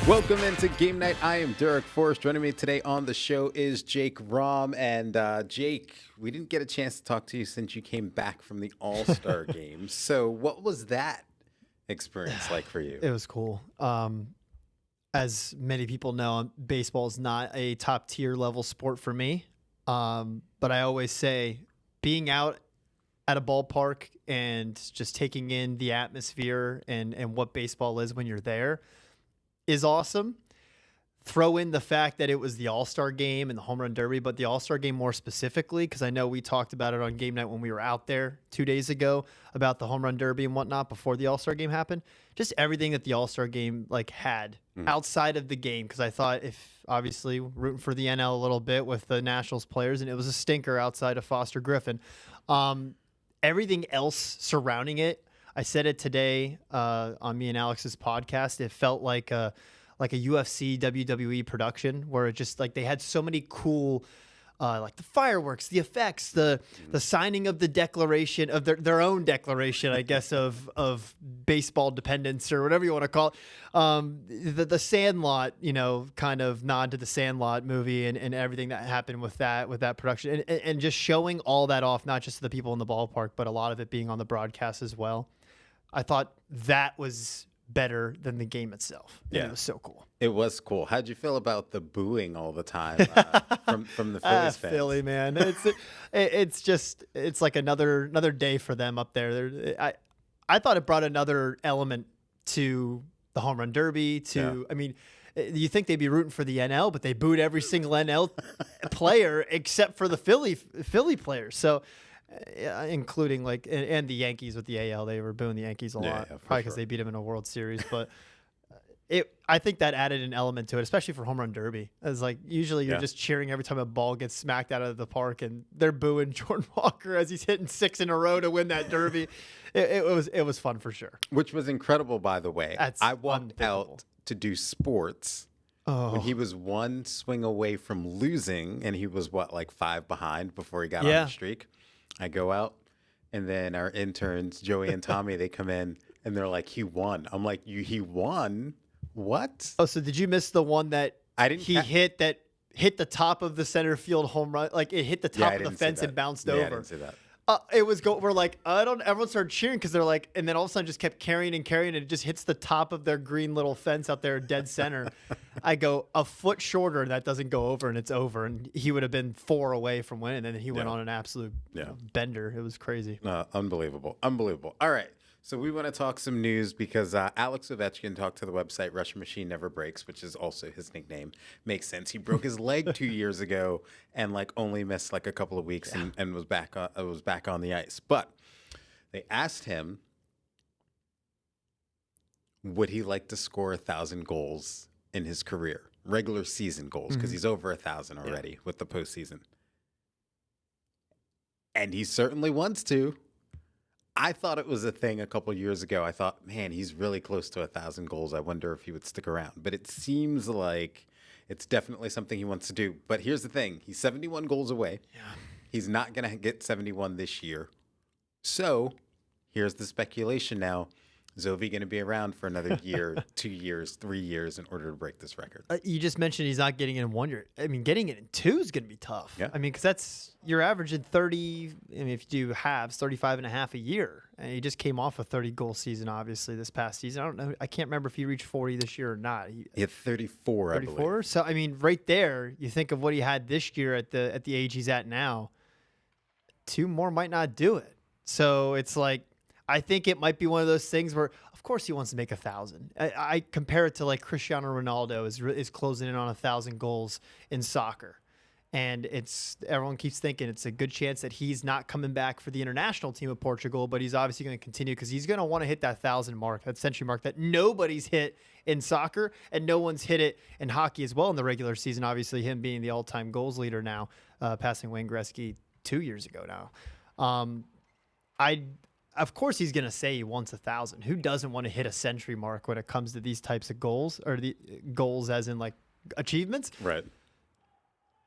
Welcome into Game Night. I am Derek Forrest. Joining me today on the show is Jake Rom. And Jake, we didn't get a chance to talk to you since you came back from the All-Star game. So what was that experience like for you? It was cool. As many people know, baseball is not a top tier level sport for me. But I always say being out at a ballpark and just taking in the atmosphere and what baseball is when you're there is awesome. Throw in the fact that it was the All-Star game and the Home Run Derby, but the All-Star game more specifically, because I know we talked about it on Game Night when we were out there 2 days ago about the Home Run Derby and whatnot before the All-Star game happened. Just everything that the All-Star game had outside of the game, because I thought if obviously rooting for the NL a little bit with the Nationals players, and it was a stinker outside of Foster Griffin. Everything else surrounding it, I said it today on me and Alex's podcast. It felt like a UFC WWE production where it just they had so many cool the fireworks, the effects, the signing of the declaration of their own declaration, I guess, of baseball dependence or whatever you want to call it. The Sandlot, kind of nod to the Sandlot movie and everything that happened with that production and just showing all that off, not just to the people in the ballpark, but a lot of it being on the broadcast as well. I thought that was better than the game itself. Yeah, it was so cool. It was cool. How'd you feel about the booing all the time from the Phillies fans? Philly, man, it's like another day for them up there. I thought it brought another element to the Home Run Derby. I mean, you think they'd be rooting for the NL, but they booed every single NL player except for the Philly players. So. Including and the Yankees with the AL, they were booing the Yankees a lot, probably because they beat them in a World Series. But I think that added an element to it, especially for Home Run Derby. As usually you're just cheering every time a ball gets smacked out of the park, and they're booing Jordan Walker as he's hitting 6 in a row to win that Derby. It was fun for sure. Which was incredible, by the way. I walked out to do sports. When he was one swing away from losing, and he was 5 behind before he got on the streak. I go out, and then our interns, Joey and Tommy, they come in, and they're like, he won. I'm like, he won? What? Oh, so did you miss the one that hit the top of the center field home run? It hit the top of the fence and bounced over. I didn't see that. It was we're like, everyone started cheering because they're like, and then all of a sudden just kept carrying, and it just hits the top of their green little fence out there dead center. I go a foot shorter and that doesn't go over, and it's over, and he would have been 4 away from winning, and then he went on an absolute bender. It was crazy. Unbelievable. All right. So we want to talk some news because Alex Ovechkin talked to the website Russian Machine Never Breaks, which is also his nickname. Makes sense. He broke his leg 2 years ago and only missed a couple of weeks and was back on the ice. But they asked him, would he like to score 1,000 goals in his career, regular season goals, because he's over 1,000 already with the postseason. And he certainly wants to. I thought it was a thing a couple years ago. I thought, man, he's really close to 1,000 goals. I wonder if he would stick around. But it seems like it's definitely something he wants to do. But here's the thing. He's 71 goals away. Yeah. He's not going to get 71 this year. So here's the speculation now. Is Ovi going to be around for another year, 2 years, 3 years in order to break this record? You just mentioned he's not getting it in 1 year. I mean, getting it in 2 is going to be tough. Yeah. I mean, because you're averaging 30, I mean, if you do halves, 35 and a half a year. And he just came off a 30-goal season, obviously, this past season. I don't know. I can't remember if he reached 40 this year or not. He had 34, 34? I believe. So, I mean, right there, you think of what he had this year at the age he's at now. 2 more might not do it. So it's like, I think it might be one of those things where, of course, he wants to make 1,000. I compare it to Cristiano Ronaldo is closing in on 1,000 goals in soccer, and everyone keeps thinking it's a good chance that he's not coming back for the international team of Portugal, but he's obviously going to continue because he's going to want to hit that 1,000 mark, that century mark that nobody's hit in soccer and no one's hit it in hockey as well in the regular season. Obviously, him being the all-time goals leader now, passing Wayne Gretzky 2 years ago now. Of course, he's going to say he wants 1,000. Who doesn't want to hit a century mark when it comes to these types of goals, or the goals as in achievements? Right.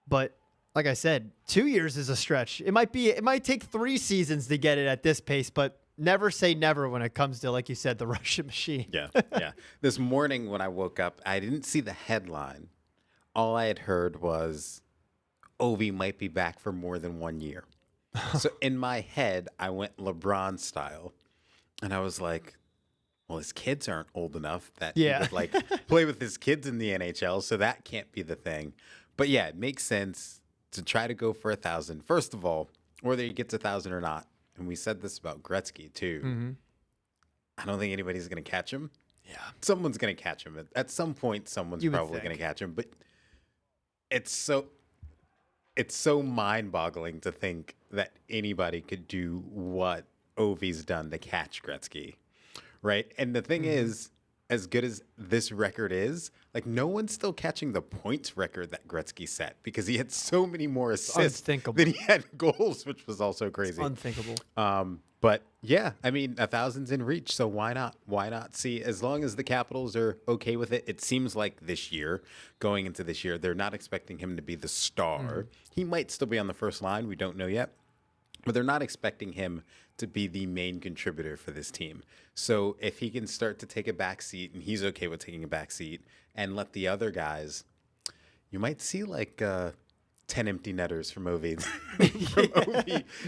But like I said, 2 years is a stretch. It might take 3 seasons to get it at this pace, but never say never when it comes to, like you said, the Russian machine. Yeah, yeah. This morning when I woke up, I didn't see the headline. All I had heard was Ovi might be back for more than 1 year. So in my head, I went LeBron style, and I was like, well, his kids aren't old enough that he Yeah. would like play with his kids in the NHL, so that can't be the thing. But yeah, it makes sense to try to go for 1,000. First of all, whether he gets 1,000 or not, and we said this about Gretzky too. Mm-hmm. I don't think anybody's going to catch him. Yeah. Someone's going to catch him. At some point, someone's You would probably going think. to catch him. But it's so mind-boggling to think that anybody could do what Ovi's done to catch Gretzky, right? And the thing is, as good as this record is, like no one's still catching the points record that Gretzky set because he had so many more assists unthinkable. than he had goals, which was also crazy. Unthinkable. But yeah, I mean, 1,000's in reach, so why not? Why not see? As long as the Capitals are okay with it, it seems like this year, going into this year, they're not expecting him to be the star. He might still be on the first line. We don't know yet. But they're not expecting him to be the main contributor for this team. So if he can start to take a back seat, and he's okay with taking a back seat, and let the other guys, you might see like 10 empty netters from Ovi,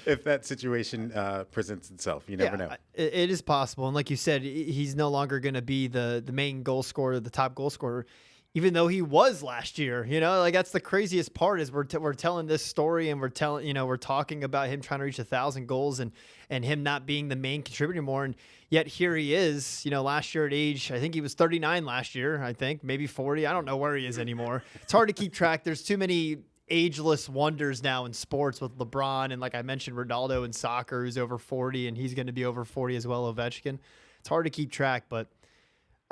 if that situation presents itself. You never know. It is possible. And like you said, he's no longer going to be the main goal scorer, the top goal scorer, even though he was last year. You know, like that's the craziest part is we're telling this story and we're talking about him trying to reach 1,000 goals and him not being the main contributor more. And yet here he is, last year at age, I think he was 39 last year, I think, maybe 40. I don't know where he is anymore. It's hard to keep track. There's too many ageless wonders now in sports with LeBron and, like I mentioned, Ronaldo in soccer who's over 40 and he's going to be over 40 as well, Ovechkin. It's hard to keep track, but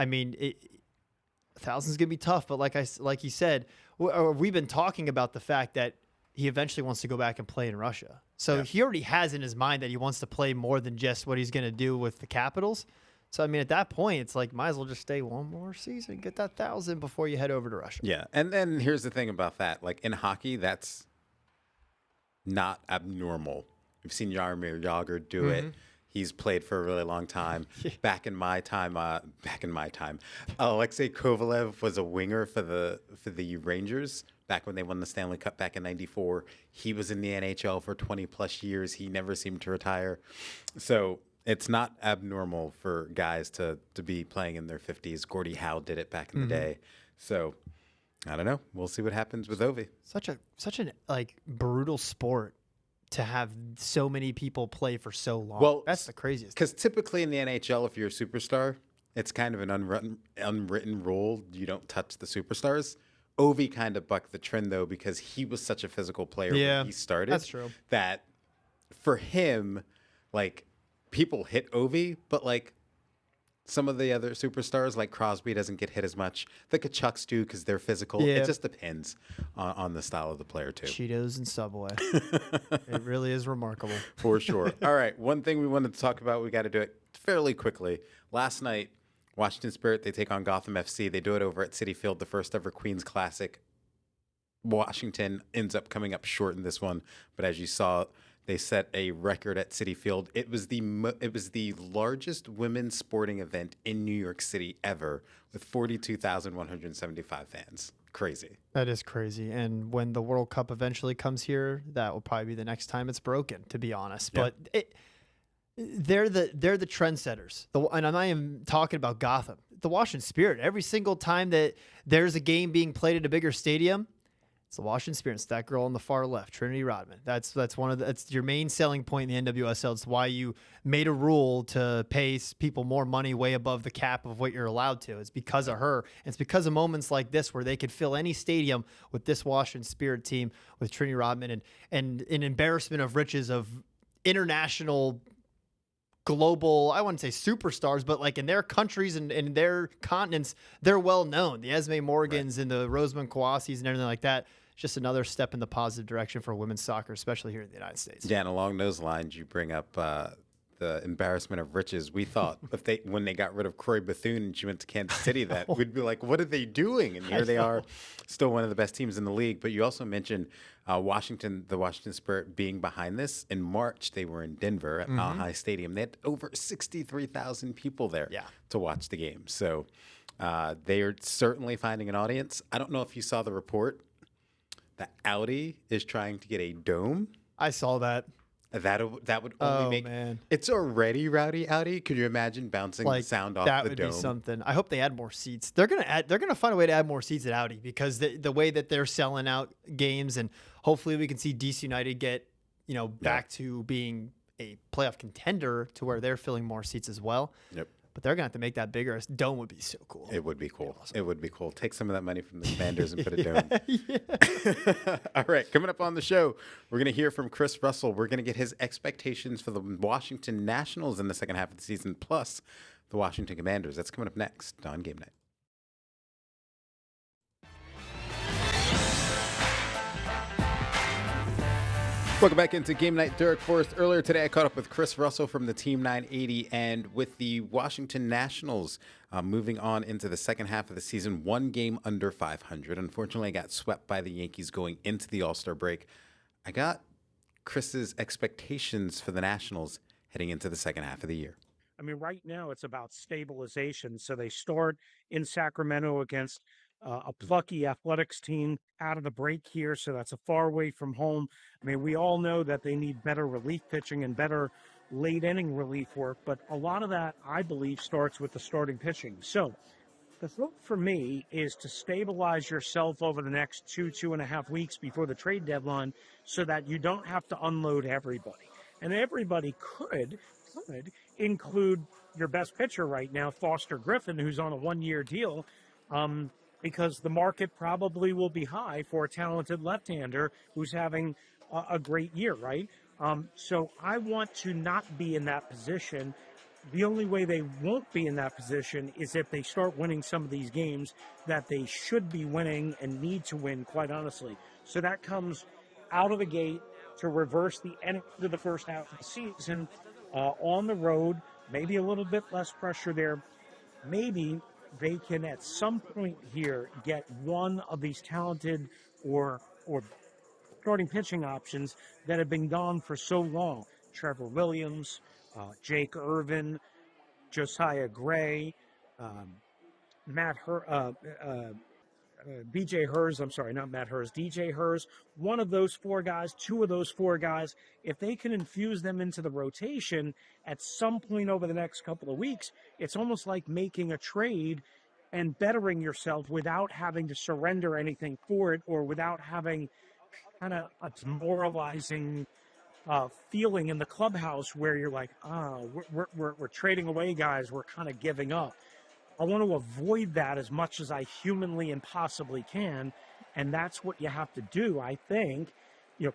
I mean, 1,000 is going to be tough. But like you said, we've been talking about the fact that he eventually wants to go back and play in Russia. So he already has in his mind that he wants to play more than just what he's going to do with the Capitals. So, I mean, at that point, it's like, might as well just stay one more season, get that 1,000 before you head over to Russia. Yeah. And then here's the thing about that. Like in hockey, that's not abnormal. We've seen Jaromir Jagr do it. He's played for a really long time. Back in my time, Alexei Kovalev was a winger for the Rangers back when they won the Stanley Cup back in '94. He was in the NHL for 20 plus years. He never seemed to retire. So it's not abnormal for guys to be playing in their 50s. Gordie Howe did it back in the day. So I don't know. We'll see what happens with Ovi. Such an like brutal sport to have so many people play for so long. Well, that's the craziest. Because typically in the NHL, if you're a superstar, it's kind of an unwritten rule. You don't touch the superstars. Ovi kind of bucked the trend, though, because he was such a physical player when he started. That's true. That for him, like, people hit Ovi, but, like, some of the other superstars, like Crosby, doesn't get hit as much. The Kachucks do because they're physical. Yeah. It just depends on the style of the player, too. Cheetos and Subway. It really is remarkable. For sure. All right. One thing we wanted to talk about, we got to do it fairly quickly. Last night, Washington Spirit, they take on Gotham FC. They do it over at Citi Field, the first ever Queens Classic. Washington ends up coming up short in this one, but as you saw, they set a record at Citi Field. It was the largest women's sporting event in New York City ever, with 42,175 fans. Crazy. That is crazy. And when the World Cup eventually comes here, that will probably be the next time it's broken, to be honest. Yeah. But they're the trendsetters. And I'm not even talking about Gotham. The Washington Spirit. Every single time that there's a game being played at a bigger stadium, it's the Washington Spirit. It's that girl on the far left, Trinity Rodman. That's your main selling point in the NWSL. It's why you made a rule to pay people more money way above the cap of what you're allowed to. It's because of her. It's because of moments like this where they could fill any stadium with this Washington Spirit team with Trinity Rodman and an embarrassment of riches of international, global, I wouldn't say superstars, but like in their countries and in their continents, they're well known. The Esme Morgans and the Rosamund Kwasis and everything like that. Just another step in the positive direction for women's soccer, especially here in the United States. Yeah, and along those lines, you bring up the embarrassment of riches. We thought when they got rid of Croy Bethune and she went to Kansas City, that we'd be like, what are they doing? And here they are, still one of the best teams in the league. But you also mentioned the Washington Spirit being behind this. In March, they were in Denver at Mile High Stadium. They had over 63,000 people there to watch the game. So they are certainly finding an audience. I don't know if you saw the report that Audi is trying to get a dome. I saw that. That would only make man. It's already rowdy Audi. Could you imagine bouncing the sound off the dome? That would be something. I hope they add more seats. They're gonna find a way to add more seats at Audi, because the way that they're selling out games, and hopefully we can see DC United get back to being a playoff contender to where they're filling more seats as well. Yep. But they're gonna have to make that bigger. A dome would be so cool. It would be cool. Awesome. It would be cool. Take some of that money from the Commanders and put a dome. All right, coming up on the show, we're going to hear from Chris Russell. We're going to get his expectations for the Washington Nationals in the second half of the season, plus the Washington Commanders. That's coming up next on Game Night. Welcome back into Game Night. Derek Forrest. Earlier today, I caught up with Chris Russell from the Team 980, and with the Washington Nationals moving on into the second half of the season, one game under 500. Unfortunately, I got swept by the Yankees going into the All-Star break. I got Chris's expectations for the Nationals heading into the second half of the year. I mean, right now it's about stabilization. So they start in Sacramento against a plucky athletics team out of the break here. So that's a far away from home. I mean, we all know that they need better relief pitching and better late inning relief work. But a lot of that, I believe, starts with the starting pitching. So the thought for me is to stabilize yourself over the next 2.5 weeks before the trade deadline, so that you don't have to unload everybody. And everybody could include your best pitcher right now, Foster Griffin, who's on a 1-year deal, because the market probably will be high for a talented left-hander who's having a great year, right? So I want to not be in that position. The only way they won't be in that position is if they start winning some of these games that they should be winning and need to win, quite honestly. So that comes out of the gate to reverse the end of the first half of the season on the road, maybe a little bit less pressure there. Maybe they can at some point here get one of these talented or starting pitching options that have been gone for so long. Trevor Williams, Jake Irvin, Josiah Gray, BJ Hers, I'm sorry, not Matt Hers, DJ Hers, one of those four guys, two of those four guys, if they can infuse them into the rotation at some point over the next couple of weeks, it's almost like making a trade and bettering yourself without having to surrender anything for it, or without having kind of a demoralizing feeling in the clubhouse where you're like, we're trading away guys, we're kind of giving up. I want to avoid that as much as I humanly and possibly can, and that's what you have to do. I think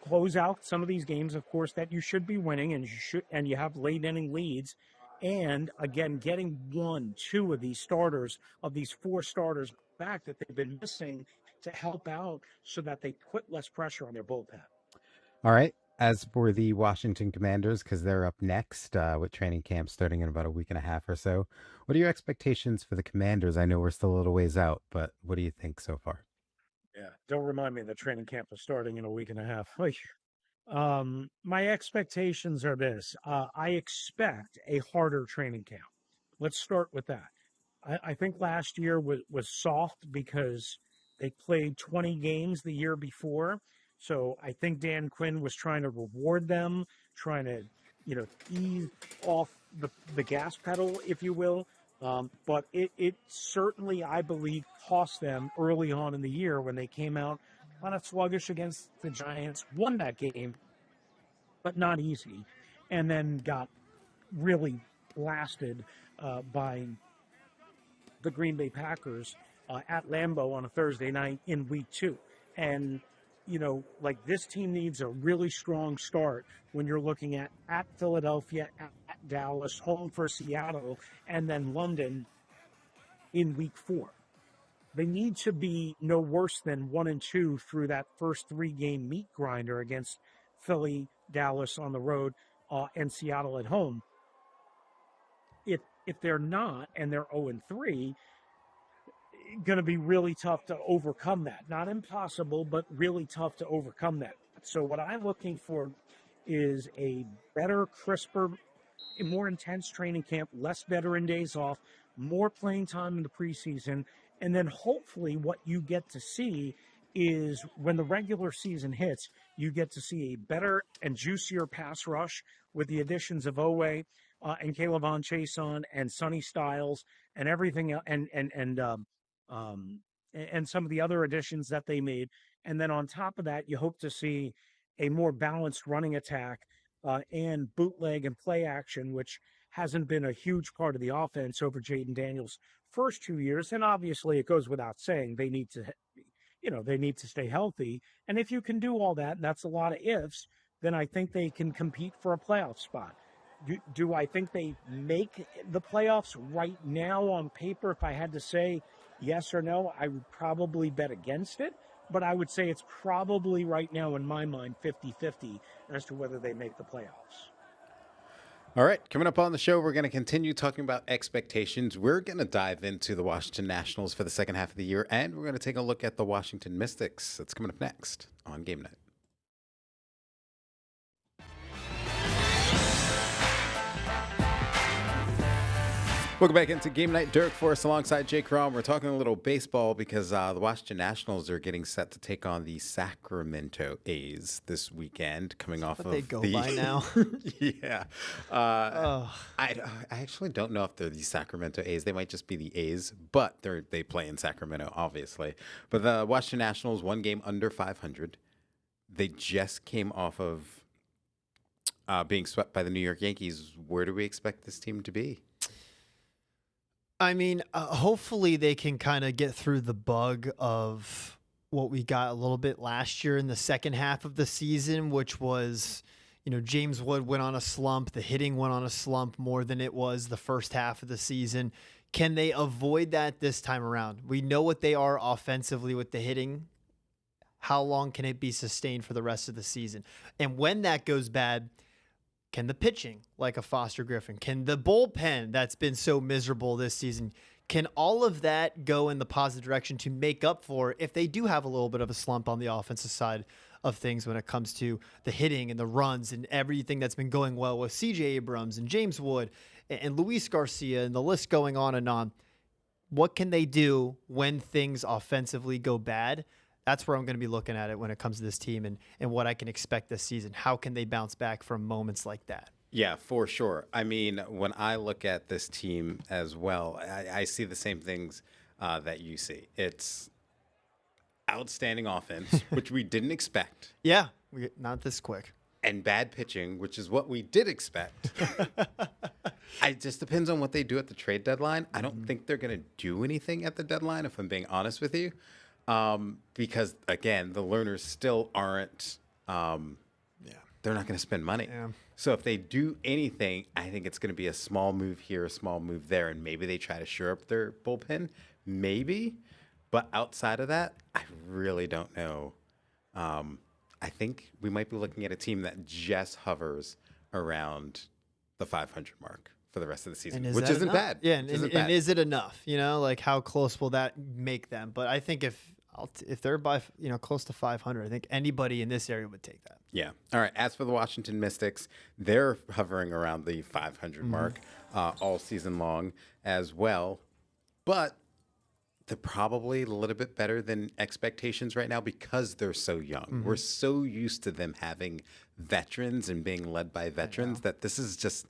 close out some of these games, of course, that you should be winning, and you have late inning leads, and again, getting 1, 2 of these starters, of these 4 starters back that they've been missing, to help out so that they put less pressure on their bullpen. All right. As for the Washington Commanders, because they're up next with training camp starting in about a week and a half or so, what are your expectations for the Commanders? I know we're still a little ways out, but what do you think so far? Yeah, don't remind me that training camp is starting in a week and a half. My expectations are this. I expect a harder training camp. Let's start with that. I think last year was soft because they played 20 games the year before. So I think Dan Quinn was trying to reward them, trying to, ease off the gas pedal, if you will. But it certainly, I believe, cost them early on in the year when they came out kind of sluggish against the Giants, won that game, but not easy, and then got really blasted by the Green Bay Packers at Lambeau on a Thursday night in week 2. And this team needs a really strong start when you're looking at Philadelphia, at Dallas, home for Seattle, and then London in week 4. They need to be no worse than 1-2 through that first 3-game meat grinder against Philly, Dallas on the road, and Seattle at home. if they're not and they're 0-3, going to be really tough to overcome that. Not impossible, but really tough to overcome that. So what I'm looking for is a better, crisper, more intense training camp, less veteran days off, more playing time in the preseason, and then hopefully what you get to see is when the regular season hits, you get to see a better and juicier pass rush with the additions of Owe and Caleb on Chason and Sonny Styles and everything, um, and some of the other additions that they made. And then on top of that, you hope to see a more balanced running attack and bootleg and play action, which hasn't been a huge part of the offense over Jaden Daniels' first 2 years. And obviously, it goes without saying they need to, they need to stay healthy. And if you can do all that, and that's a lot of ifs, then I think they can compete for a playoff spot. Do I think they make the playoffs right now on paper? If I had to say yes or no, I would probably bet against it. But I would say it's probably right now, in my mind, 50-50 as to whether they make the playoffs. All right, coming up on the show, we're going to continue talking about expectations. We're going to dive into the Washington Nationals for the second half of the year, and we're going to take a look at the Washington Mystics. That's coming up next on Game Night. Welcome back into Game Night. Dirk Forrest alongside Jake Rom. We're talking a little baseball because the Washington Nationals are getting set to take on the Sacramento A's this weekend, coming off of they go by now. Yeah. I actually don't know if they're the Sacramento A's. They might just be the A's, but they play in Sacramento, obviously. But the Washington Nationals, one game under 500. They just came off of being swept by the New York Yankees. Where do we expect this team to be? I mean, hopefully they can kind of get through the bug of what we got a little bit last year in the second half of the season, which was, James Wood went on a slump. The hitting went on a slump more than it was the first half of the season. Can they avoid that this time around? We know what they are offensively with the hitting. How long can it be sustained for the rest of the season? And when that goes bad, can the pitching, like a Foster Griffin, can the bullpen that's been so miserable this season, can all of that go in the positive direction to make up for if they do have a little bit of a slump on the offensive side of things when it comes to the hitting and the runs and everything that's been going well with C.J. Abrams and James Wood and Luis Garcia and the list going on and on? What can they do when things offensively go bad? That's where I'm going to be looking at it when it comes to this team and what I can expect this season. How can they bounce back from moments like that? Yeah, for sure. I mean, when I look at this team as well, I see the same things that you see. It's outstanding offense, which we didn't expect. Yeah, not this quick. And bad pitching, which is what we did expect. It just depends on what they do at the trade deadline. I don't think they're going to do anything at the deadline, if I'm being honest with you. Because again, the learners still aren't, they're not going to spend money. Yeah. So if they do anything, I think it's going to be a small move here, a small move there, and maybe they try to shore up their bullpen, maybe. But outside of that, I really don't know. I think we might be looking at a team that just hovers around the 500 mark for the rest of the season, which isn't bad. Yeah, and is it enough? Like how close will that make them? But I think if they're by close to 500, I think anybody in this area would take that. Yeah. All right. As for the Washington Mystics, they're hovering around the 500 mark all season long as well, but they're probably a little bit better than expectations right now because they're so young. We're so used to them having veterans and being led by veterans that this is just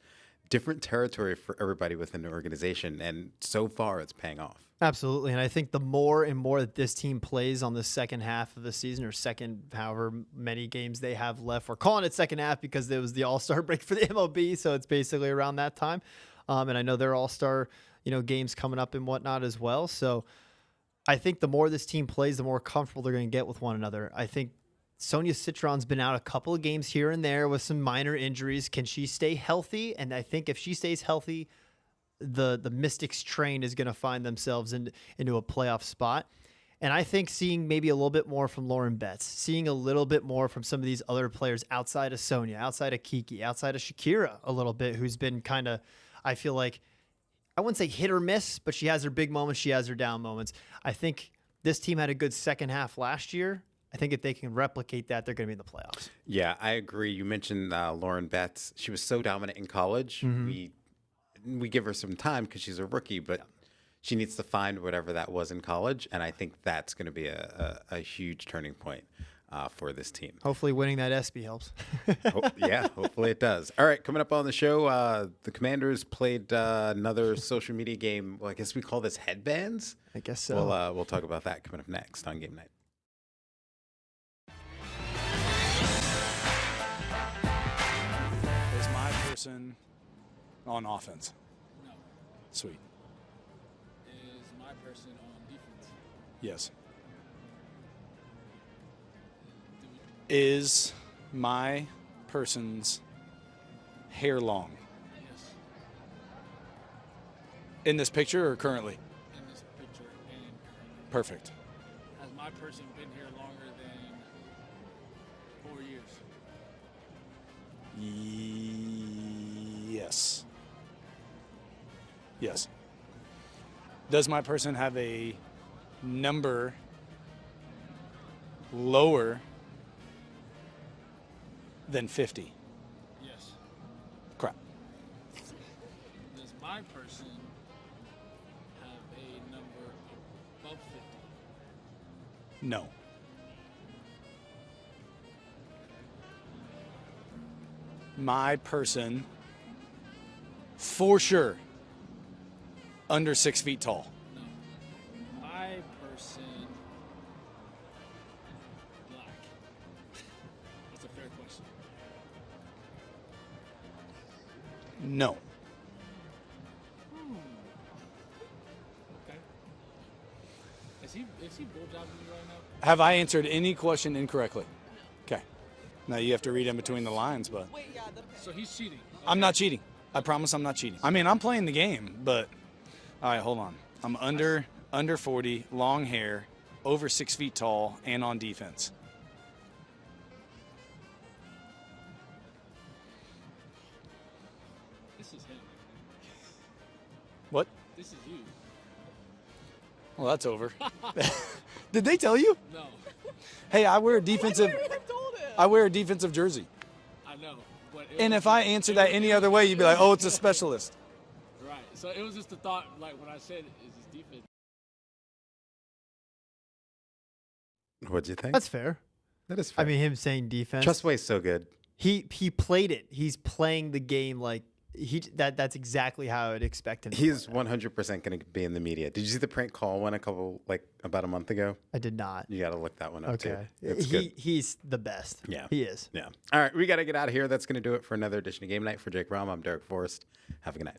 different territory for everybody within the organization, and so far it's paying off. Absolutely, and I think the more and more that this team plays on the second half of the season, or second, however many games they have left, we're calling it second half because it was the All-Star break for the MLB, so it's basically around that time. And I know their All-Star, games coming up and whatnot as well. So I think the more this team plays, the more comfortable they're going to get with one another. I think Sonia Citron's been out a couple of games here and there with some minor injuries. Can she stay healthy? And I think if she stays healthy, the Mystics train is going to find themselves into a playoff spot. And I think seeing maybe a little bit more from Lauren Betts, seeing a little bit more from some of these other players outside of Sonia, outside of Kiki, outside of Shakira a little bit, who's been kind of, I feel like, I wouldn't say hit or miss, but she has her big moments. She has her down moments. I think this team had a good second half last year. I think if they can replicate that, they're going to be in the playoffs. Yeah, I agree. You mentioned Lauren Betts. She was so dominant in college. We give her some time because she's a rookie, but she needs to find whatever that was in college, and I think that's going to be a huge turning point for this team. Hopefully winning that ESPY helps. Yeah, hopefully it does. All right, coming up on the show, the Commanders played another social media game. Well, I guess we call this headbands. I guess so. We'll talk about that coming up next on Game Night. Is my person on offense? No. Sweet. Is my person on defense? Yes. Is my person's hair long? Yes. In this picture or currently? In this picture and currently. Perfect. Has my person been here longer than 4 years? Yes. Yes. Does my person have a number lower than 50? Yes. Crap. Does my person have a number above 50? No. My person, for sure, under 6 feet tall. No. My person, black. That's a fair question. No. Okay. Is he bulljobbing me right now? Have I answered any question incorrectly? Okay. Now you have to read in between the lines, but So he's cheating. I'm not cheating. I promise I'm not cheating. I mean, I'm playing the game, but all right, hold on. I'm under 40, long hair, over 6 feet tall, and on defense. This is him. What? This is you. Well, that's over. Did they tell you? No. Hey, I wear a defensive. I wear a defensive jersey. I know. But it And was if I answer that any other way, you'd be like, "Oh, it's a specialist." right. So it was just the thought, like when I said, "Is his defense?" What'd you think? That's fair. That is fair. I mean, him saying defense. Trustway's so good. He played it. He's playing the game like that's exactly how I'd expect him to He's play that. 100% going to be in the media. Did you see the prank call one about a month ago? I did not. You got to look that one up too. Okay. It's good. He's the best. Yeah. He is. Yeah. All right, we got to get out of here. That's going to do it for another edition of Game Night. For Jake Rom, I'm Derek Forrest. Have a good night.